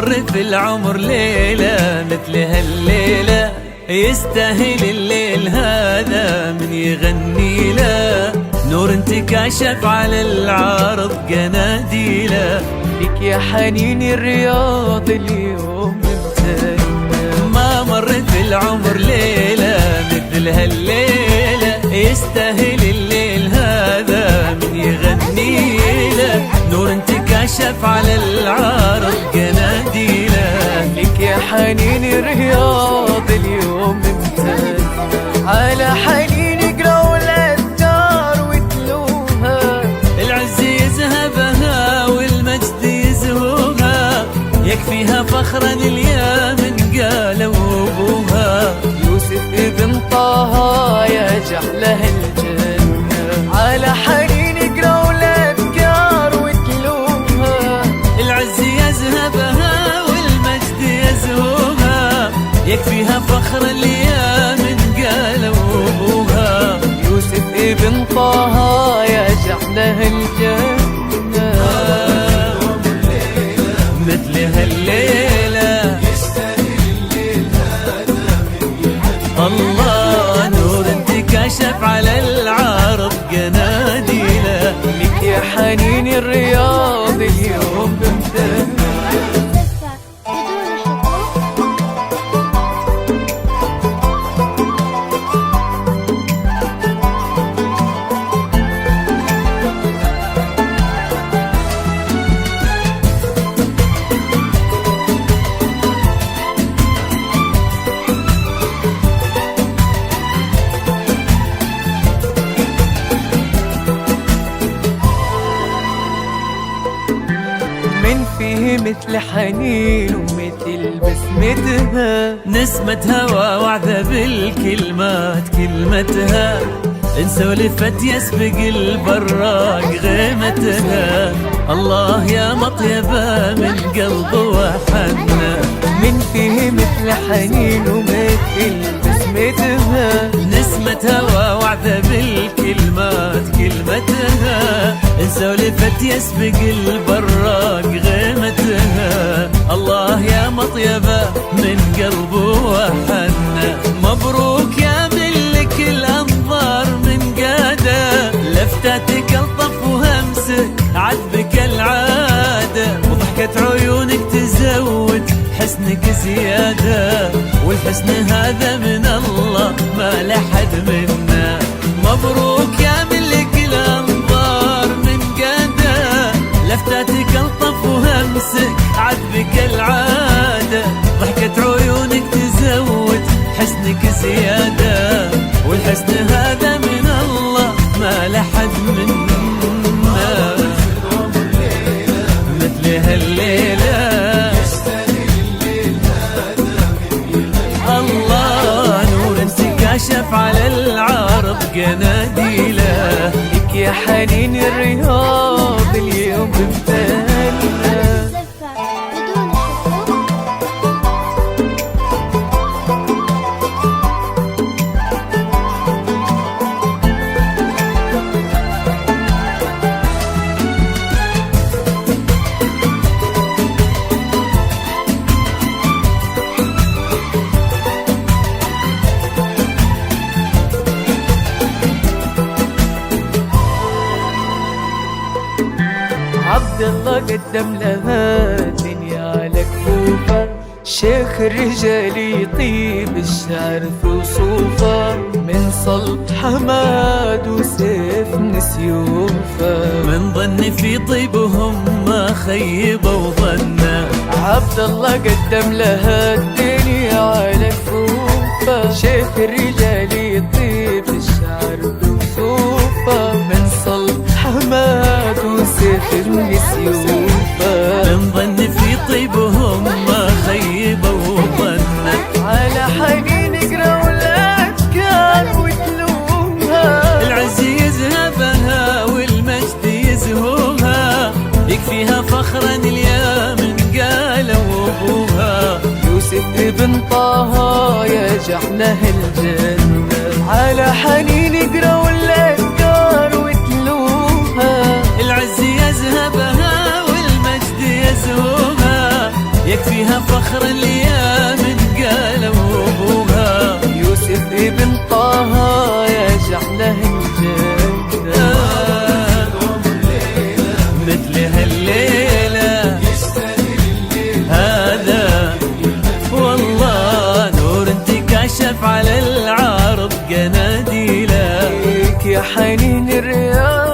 مر في العمر ليلة مثل هالليلة، يستاهل الليل هذا من يغني له. نور انتكاشف على العارض قناديله، لك يا حنين الرياض اليوم ممتنة. ما مر في العمر ليلة مثل هالليلة، يستاهل الليل هذا من يغني له. نور انتكاشف على العارض قناديله، لك يا حنين الرياض اليوم ممتنة. على حنين قروا الأشجار وتلوها، العز يذهبها والمجد يزهوها. يكفيها فخرا اليمن قالوا ابوها، يوسف ابن طه يا جعله الجنة. على حنين قروا الأشجار وتلوها، العز يذهبها والمجد يزهوها. يكفيها فخرا اليمن قالوا ابوها، يوسف ابن طه يا جعله الجنة. مثل هالليلة الله، نور انتكاشف على العارض قناديله. لك يا حنين الرياض اليوم ممتنة. من فيه مثل حنين ومثل بسمتها، نسمة هوى وعذا بالكلمات كلمتها. إن سولفت يسبق البراق غيمتها. الله يا مطيبة من قلب وحنا. من فيه مثل حنين ومثل بسمتها، نسمة هوى وعذا بالكلمات كلمتها. إن سولفت يسبق البراق غيمتها. الله يا مطيبة من قلب وحنا. مبروك يا ملك الأنظار من قادة، لفتاتك الطف وهمسك عذبك العادة. وضحكة عيونك تزود حسنك زيادة، والحسن هذا من الله ما لحد منا. مبروك يا ملك الأنظار من قادة، لفتاتك الطف وهمسك عذبك العادة. ضحكة عيونك تزود حسنك زيادة، والحسن هذا من الله ما لحد منا. مثل هالليلة الله، نور انتكاشف على العارض قناديله. لك يا حنين الرياض اليوم ممتنة. عبد الله قدم لها الدنيا على كفوفه. شيخ الرجال يطيب الشعر في وصوفه، من صلب حماد وسيف نسيوفه. من ظن في طيبهم ما خيبوا ظنا. عبد الله قدم لها الدنيا على كفوفه. شيخ الرجال يطيب الشعر في وصوفه، من صلب حماد وسيف نسيوفه. من ظن في طيبهم ما خيبوا ظنا. على حنين قروا الأشكال وتلوها، العز يذهبها والمجد يزهوها. يكفيها فخرا اليمن قالوا ابوها، يوسف ابن طه يا جعله الجنة. على حنين قروا الأشكال وتلوها، العز يذهبها والمجد يزهوها. يكفي عينين الرياض